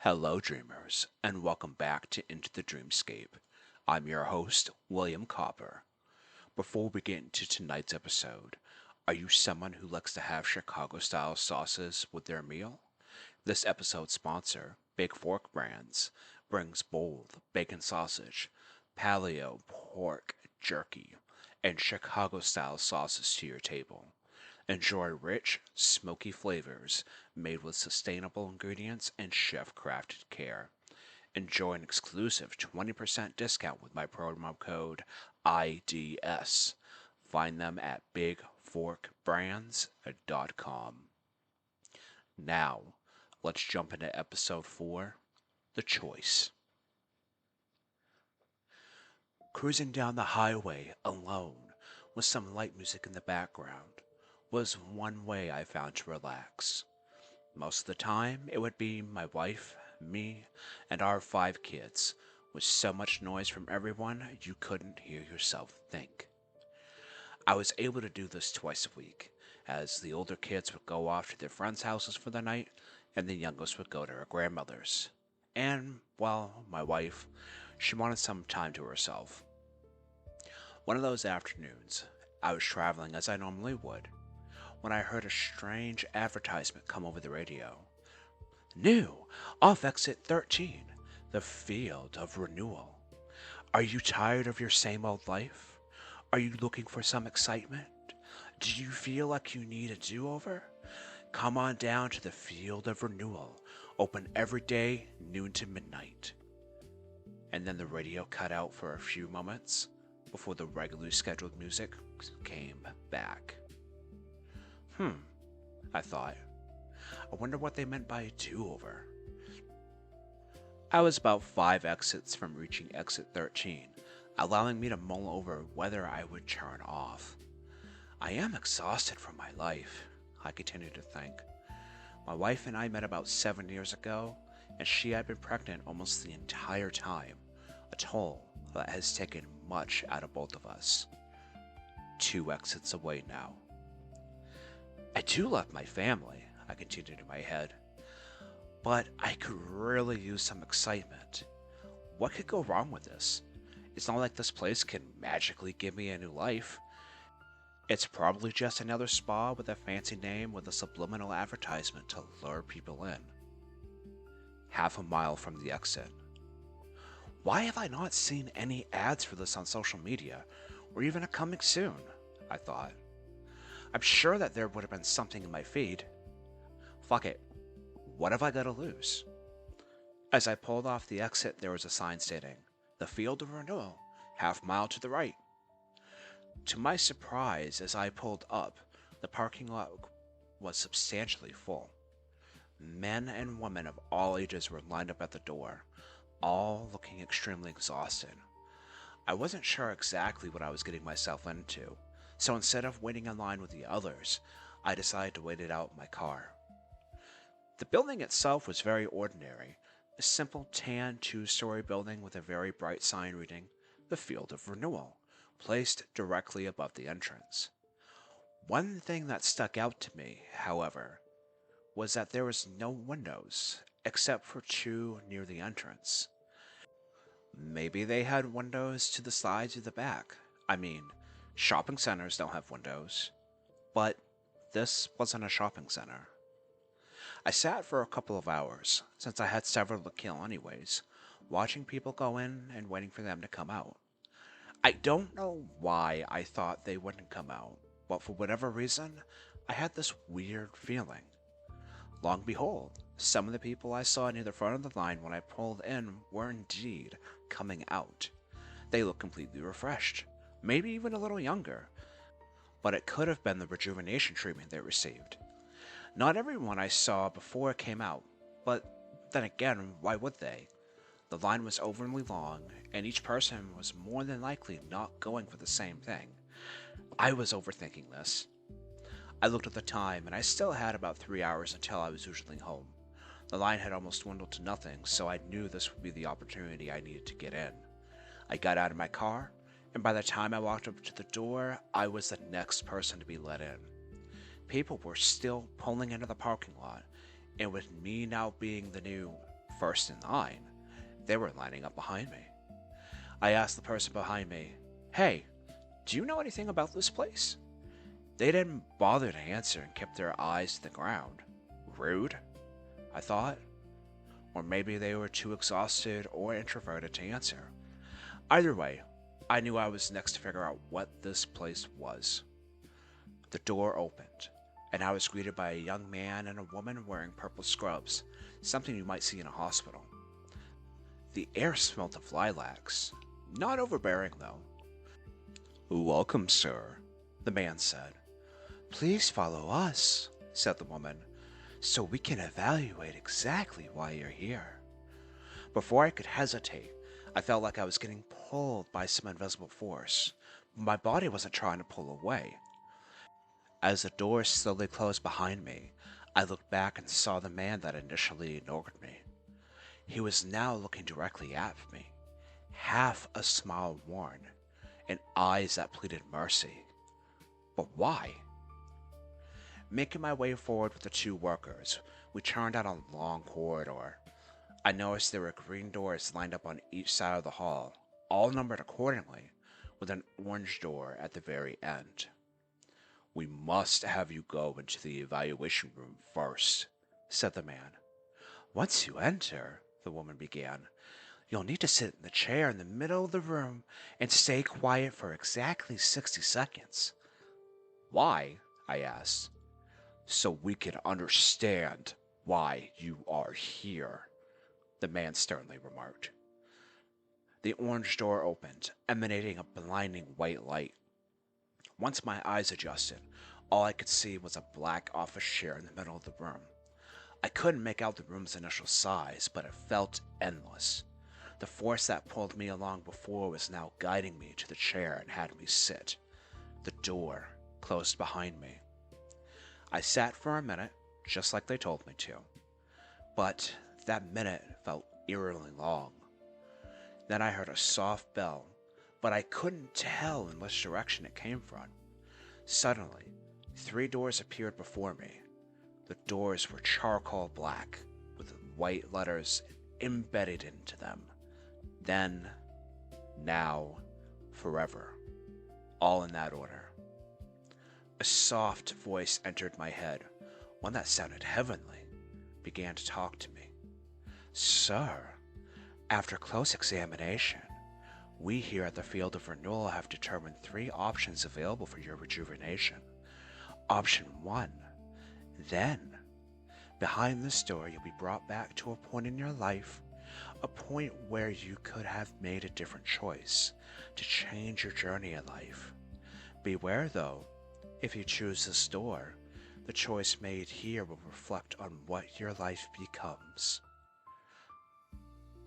Hello, dreamers, and welcome back to Into the Dreamscape. I'm your host, William Copper. Before we get into tonight's episode, are you someone who likes to have Chicago style sauces with their meal? This episode's sponsor, Big Fork Brands, brings bold bacon sausage, paleo pork jerky, and Chicago style sauces to your table. Enjoy rich, smoky flavors made with sustainable ingredients and chef crafted care. Enjoy an exclusive 20% discount with my promo code IDS. Find them at bigforkbrands.com. Now, let's jump into episode 4, The Choice. Cruising down the highway alone with some light music in the background was one way I found to relax. Most of the time, it would be my wife, me, and our 5 kids, with so much noise from everyone you couldn't hear yourself think. I was able to do this twice a week, as the older kids would go off to their friends' houses for the night, and the youngest would go to her grandmother's. And, well, my wife, she wanted some time to herself. One of those afternoons, I was traveling as I normally would, when I heard a strange advertisement come over the radio. New, off exit 13, the field of renewal. Are you tired of your same old life? Are you looking for some excitement? Do you feel like you need a do-over? Come on down to the field of renewal, open every day, noon to midnight. And then the radio cut out for a few moments before the regularly scheduled music came back. I thought. I wonder what they meant by a do-over. I was about 5 exits from reaching exit 13, allowing me to mull over whether I would turn off. I am exhausted from my life, I continued to think. My wife and I met about 7 years ago, and she had been pregnant almost the entire time, a toll that has taken much out of both of us. 2 exits away now. I do love my family, I continued in my head, but I could really use some excitement. What could go wrong with this? It's not like this place can magically give me a new life. It's probably just another spa with a fancy name with a subliminal advertisement to lure people in. Half a mile from the exit. Why have I not seen any ads for this on social media, or even a coming soon? I thought. I'm sure that there would have been something in my feed. Fuck it. What have I got to lose? As I pulled off the exit, there was a sign stating, "The Field of Renewal, half mile to the right." To my surprise, as I pulled up, the parking lot was substantially full. Men and women of all ages were lined up at the door, all looking extremely exhausted. I wasn't sure exactly what I was getting myself into, so instead of waiting in line with the others, I decided to wait it out in my car. The building itself was very ordinary, a simple tan 2-story building with a very bright sign reading, "The Field of Renewal," placed directly above the entrance. One thing that stuck out to me, however, was that there was no windows, except for 2 near the entrance. Maybe they had windows to the sides or the back. I mean, shopping centers don't have windows. But this wasn't a shopping center. I sat for a couple of hours, since I had several to kill anyways, watching people go in and waiting for them to come out. I don't know why I thought they wouldn't come out, but for whatever reason, I had this weird feeling. Lo and behold, some of the people I saw near the front of the line when I pulled in were indeed coming out. They looked completely refreshed, maybe even a little younger, but it could have been the rejuvenation treatment they received. Not everyone I saw before came out, but then again, why would they? The line was overly long, and each person was more than likely not going for the same thing. I was overthinking this. I looked at the time, and I still had about 3 hours until I was usually home. The line had almost dwindled to nothing, so I knew this would be the opportunity I needed to get in. I got out of my car, and by the time I walked up to the door, I was the next person to be let in. People were still pulling into the parking lot, and with me now being the new first in line. They were lining up behind me. I asked the person behind me, "Hey, do you know anything about this place?" They didn't bother to answer and kept their eyes to the ground. Rude, I thought. Or maybe they were too exhausted or introverted to answer. Either way, I knew I was next to figure out what this place was. The door opened, and I was greeted by a young man and a woman wearing purple scrubs, something you might see in a hospital. The air smelled of lilacs, not overbearing though. "Welcome, sir," the man said. "Please follow us," said the woman, "so we can evaluate exactly why you're here." Before I could hesitate, I felt like I was getting pulled by some invisible force, but my body wasn't trying to pull away. As the door slowly closed behind me, I looked back and saw the man that initially ignored me. He was now looking directly at me, half a smile worn, and eyes that pleaded mercy. But why? Making my way forward with the two workers, we turned down a long corridor. I noticed there were green doors lined up on each side of the hall, all numbered accordingly, with an orange door at the very end. "We must have you go into the evaluation room first," said the man. "Once you enter," the woman began, "you'll need to sit in the chair in the middle of the room and stay quiet for exactly 60 seconds. "Why?" I asked. "So we can understand why you are here," the man sternly remarked. The orange door opened, emanating a blinding white light. Once my eyes adjusted, all I could see was a black office chair in the middle of the room. I couldn't make out the room's initial size, but it felt endless. The force that pulled me along before was now guiding me to the chair and had me sit. The door closed behind me. I sat for a minute, just like they told me to. But that minute felt eerily long. Then I heard a soft bell, but I couldn't tell in which direction it came from. Suddenly, 3 doors appeared before me. The doors were charcoal black, with white letters embedded into them. Then, now, forever. All in that order. A soft voice entered my head, one that sounded heavenly, began to talk to me. "Sir, after close examination, we here at the Field of Renewal have determined 3 options available for your rejuvenation. Option 1, then. Behind this door, you'll be brought back to a point in your life, a point where you could have made a different choice to change your journey in life. Beware though, if you choose this door, the choice made here will reflect on what your life becomes."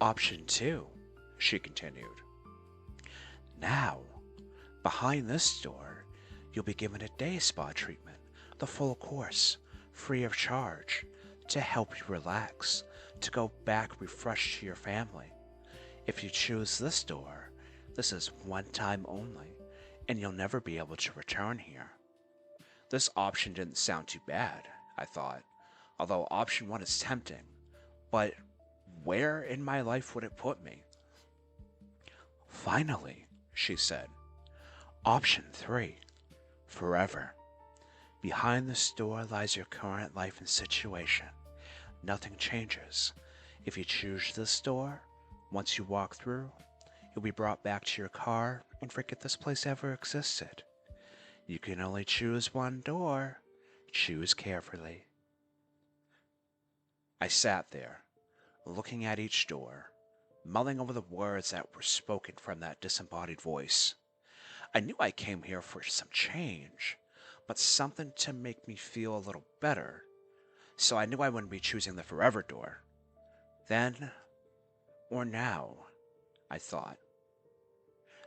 "Option 2, she continued. "Now, behind this door, you'll be given a day spa treatment, the full course, free of charge, to help you relax, to go back refreshed to your family. If you choose this door, this is one time only, and you'll never be able to return here." This option didn't sound too bad, I thought, although option 1 is tempting, but where in my life would it put me? "Finally," she said, "option 3, forever. Behind this door lies your current life and situation. Nothing changes. If you choose this door, once you walk through, you'll be brought back to your car and forget this place ever existed. You can only choose one door. Choose carefully." I sat there, looking at each door, mulling over the words that were spoken from that disembodied voice. I knew I came here for some change, but something to make me feel a little better, so I knew I wouldn't be choosing the forever door. Then, or now, I thought.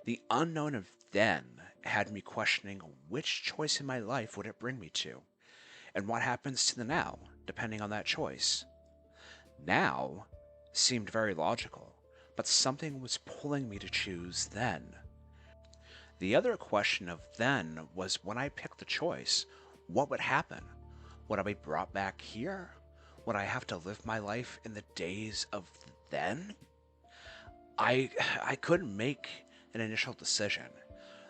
The unknown of then had me questioning which choice in my life would it bring me to, and what happens to the now, depending on that choice. Now seemed very logical, but something was pulling me to choose then. The other question of then was when I picked the choice, what would happen? Would I be brought back here? Would I have to live my life in the days of then? I couldn't make an initial decision,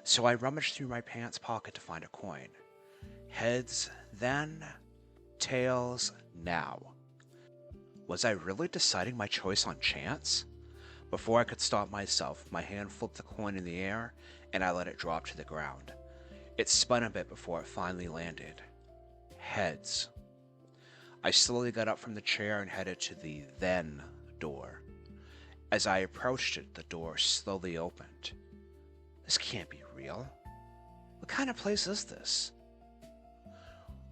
so I rummaged through my pants pocket to find a coin. Heads then, tails now. Was I really deciding my choice on chance? Before I could stop myself, my hand flipped the coin in the air and I let it drop to the ground. It spun a bit before it finally landed. Heads. I slowly got up from the chair and headed to the then door. As I approached it, the door slowly opened. This can't be real. What kind of place is this?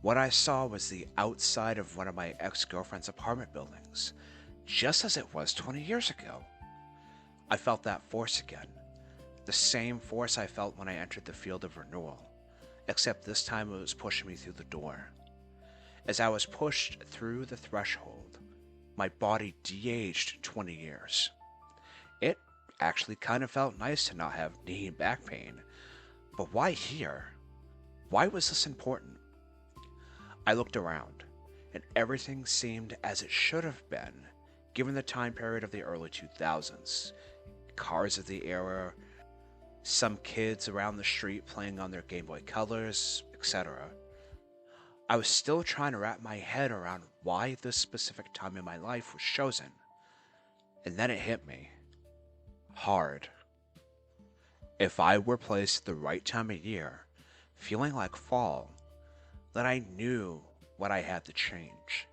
What I saw was the outside of one of my ex-girlfriend's apartment buildings, just as it was 20 years ago. I felt that force again, the same force I felt when I entered the field of renewal, except this time it was pushing me through the door. As I was pushed through the threshold, my body de-aged 20 years. It actually kind of felt nice to not have knee and back pain, but why here? Why was this important? I looked around, and everything seemed as it should have been, given the time period of the early 2000s. Cars of the era, some kids around the street playing on their Game Boy Colors, etc. I was still trying to wrap my head around why this specific time in my life was chosen. And then it hit me. Hard. If I were placed at the right time of year, feeling like fall, then I knew what I had to change.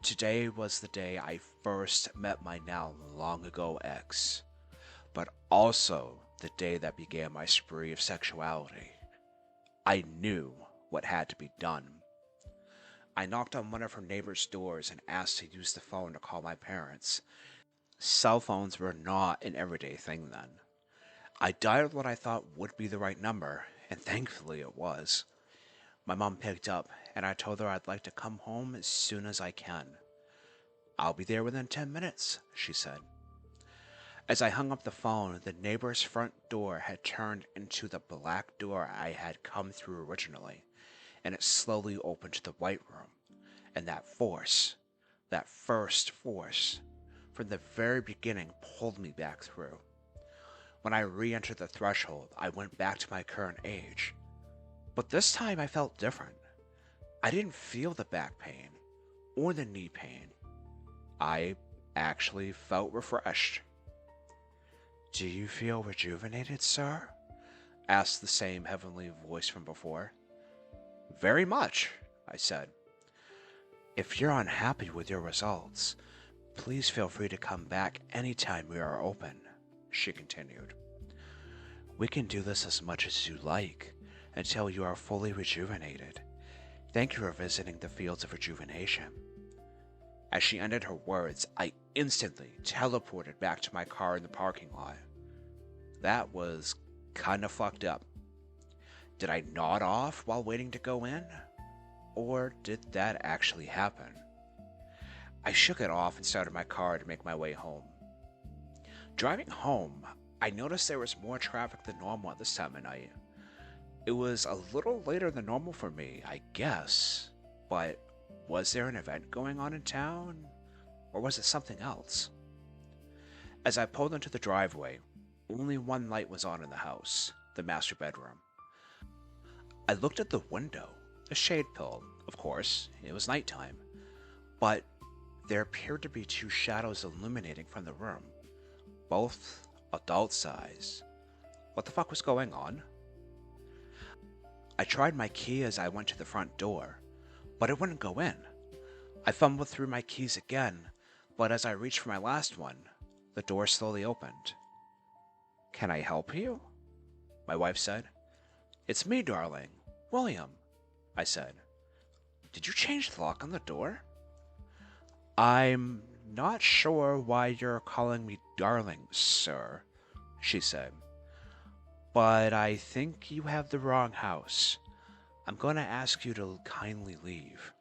Today was the day I first met my now long ago ex, but also the day that began my spree of sexuality. I knew what had to be done. I knocked on one of her neighbor's doors and asked to use the phone to call my parents. Cell phones were not an everyday thing then. I dialed what I thought would be the right number, and thankfully it was. My mom picked up, and I told her I'd like to come home as soon as I can. I'll be there within 10 minutes, she said. As I hung up the phone, the neighbor's front door had turned into the black door I had come through originally, and it slowly opened to the white room. And that force, that first force, from the very beginning pulled me back through. When I re-entered the threshold, I went back to my current age. But this time I felt different. I didn't feel the back pain, or the knee pain. I actually felt refreshed. Do you feel rejuvenated, sir? Asked the same heavenly voice from before. Very much, I said. If you're unhappy with your results, please feel free to come back anytime we are open, she continued. We can do this as much as you like, until you are fully rejuvenated. Thank you for visiting the fields of rejuvenation. As she ended her words, I instantly teleported back to my car in the parking lot. That was kinda fucked up. Did I nod off while waiting to go in? Or did that actually happen? I shook it off and started my car to make my way home. Driving home, I noticed there was more traffic than normal at this time of night. It was a little later than normal for me, I guess, but was there an event going on in town? Or was it something else? As I pulled into the driveway, only one light was on in the house, the master bedroom. I looked at the window, the shade pulled, of course, it was nighttime, but there appeared to be two shadows illuminating from the room, both adult size. What the fuck was going on? I tried my key as I went to the front door, but it wouldn't go in. I fumbled through my keys again, but as I reached for my last one, the door slowly opened. Can I help you? My wife said. It's me, darling. William, I said. Did you change the lock on the door? I'm not sure why you're calling me darling, sir, she said. But I think you have the wrong house. I'm going to ask you to kindly leave.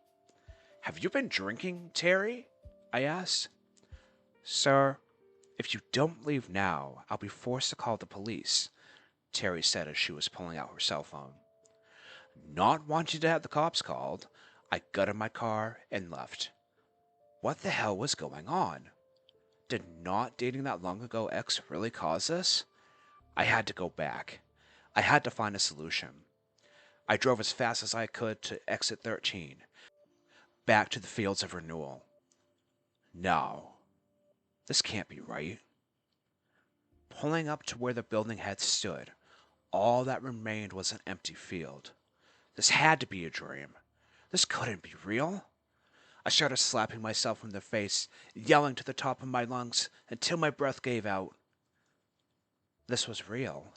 Have you been drinking, Terry? I asked. Sir, if you don't leave now, I'll be forced to call the police, Terry said as she was pulling out her cell phone. Not wanting to have the cops called, I got in my car and left. What the hell was going on? Did not dating that long ago ex really cause this? I had to go back. I had to find a solution. I drove as fast as I could to exit 13, back to the fields of renewal. No, this can't be right. Pulling up to where the building had stood, all that remained was an empty field. This had to be a dream. This couldn't be real. I started slapping myself in the face, yelling to the top of my lungs until my breath gave out. This was real.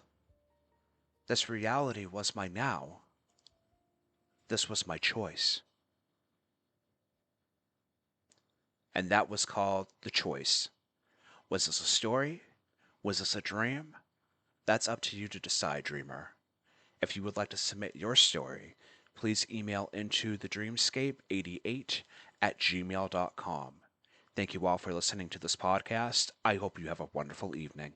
This reality was my now. This was my choice. And that was called The Choice. Was this a story? Was this a dream? That's up to you to decide, dreamer. If you would like to submit your story, please email into thedreamscape88@gmail.com. Thank you all for listening to this podcast. I hope you have a wonderful evening.